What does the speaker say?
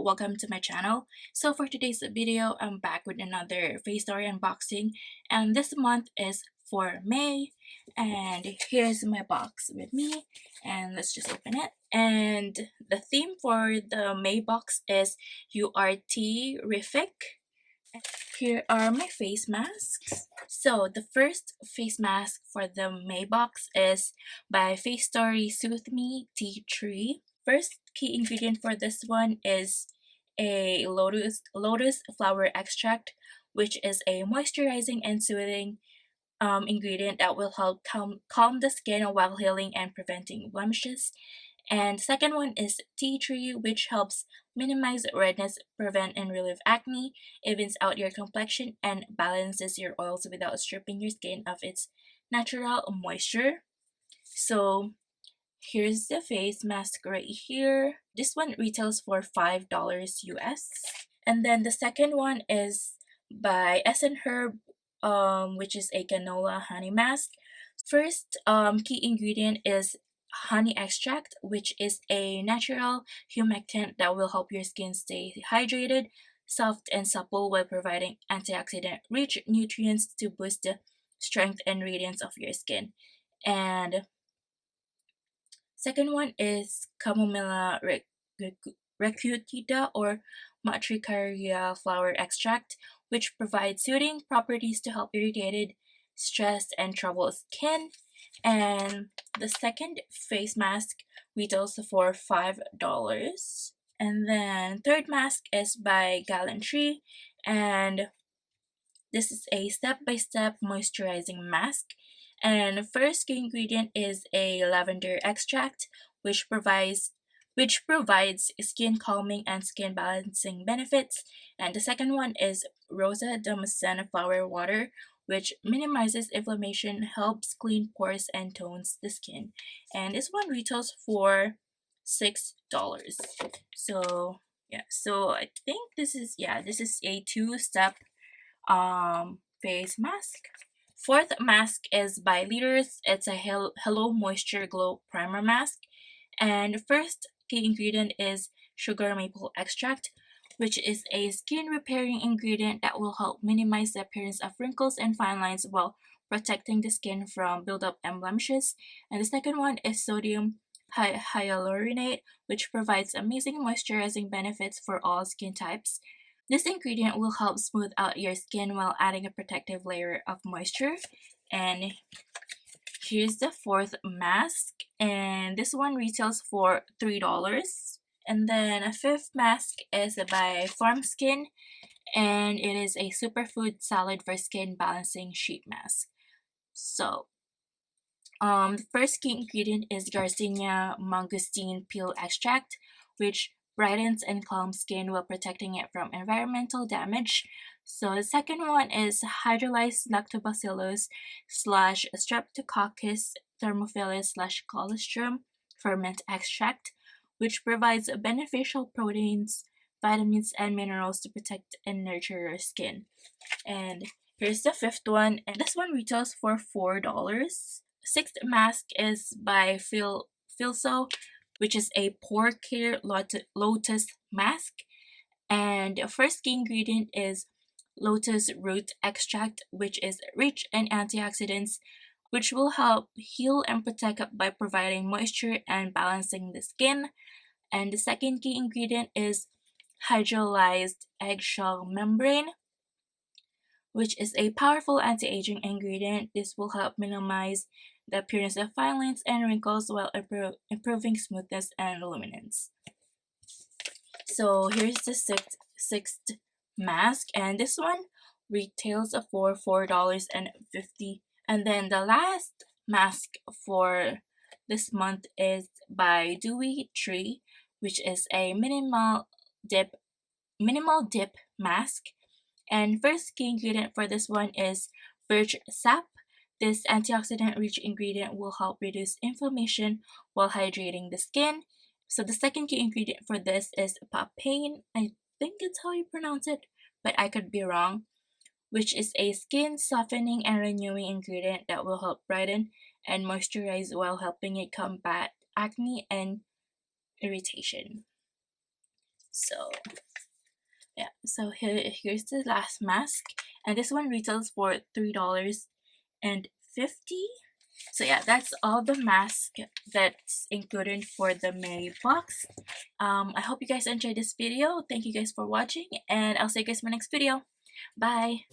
welcome to my channel. So for today's video, I'm back with another Facetory unboxing, and this month is for May, and here's my box with me, and let's just open it. And the theme for the May box is "You Are Terrific." Here are my face masks. So the first face mask for the May box is by Facetory Soothe Me Tea Tree. First key ingredient for this one is a lotus flower extract, which is a moisturizing and soothing ingredient that will help calm the skin while healing and preventing blemishes. And second one is tea tree, which helps minimize redness, prevent and relieve acne, evens out your complexion, and balances your oils without stripping your skin of its natural moisture. So here's the face mask right here. This one retails for $5 US. And then the second one is by Herb, which is a canola honey mask. First key ingredient is honey extract, which is a natural humectant that will help your skin stay hydrated, soft, and supple while providing antioxidant-rich nutrients to boost the strength and radiance of your skin. And second one is Chamomilla recutita or Matricaria flower extract, which provides soothing properties to help irritated, stressed, and troubled skin. And the second face mask retails for $5. And then third mask is by Gallantry, and this is a step-by-step moisturizing mask. And first key ingredient is a lavender extract, which provides skin calming and skin balancing benefits. And the second one is Rosa Damascena flower water, which minimizes inflammation, helps clean pores, and tones the skin. And this one retails for $6. So yeah, so I think this is a two-step face mask. Fourth mask is by Leaders. It's a Hello Moisture Glow Primer Mask. And first key ingredient is sugar maple extract, which is a skin repairing ingredient that will help minimize the appearance of wrinkles and fine lines while protecting the skin from buildup and blemishes. And the second one is sodium hyaluronate, which provides amazing moisturizing benefits for all skin types. This ingredient will help smooth out your skin while adding a protective layer of moisture. And here's the fourth mask, and this one retails for $3. And then a fifth mask is by Farm Skin, and it is a superfood salad for skin balancing sheet mask. So the first key ingredient is Garcinia mangosteen peel extract, which brightens and calms skin while protecting it from environmental damage. So the second one is hydrolyzed lactobacillus slash streptococcus thermophilus slash colostrum ferment extract, which provides beneficial proteins, vitamins, and minerals to protect and nurture your skin. And here's the fifth one, and this one retails for $4. Sixth mask is by Filso, which is a pore care lotus mask. And the first key ingredient is lotus root extract, which is rich in antioxidants, which will help heal and protect by providing moisture and balancing the skin. And the second key ingredient is hydrolyzed eggshell membrane, which is a powerful anti-aging ingredient. This will help minimize the appearance of fine lines and wrinkles while improving smoothness and luminance. So here's the sixth mask, and this one retails for $4.50. And then the last mask for this month is by Dewy Tree, which is a minimal dip mask. And first key ingredient for this one is birch sap. This antioxidant-rich ingredient will help reduce inflammation while hydrating the skin. So the second key ingredient for this is papain. I think it's how you pronounce it, but I could be wrong. Which is a skin softening and renewing ingredient that will help brighten and moisturize while helping it combat acne and irritation. So yeah, so here's the last mask, and this one retails for $3.50. So yeah, that's all the mask that's included for the Mary box. I hope you guys enjoyed this video. Thank you guys for watching, and I'll see you guys in my next video. Bye.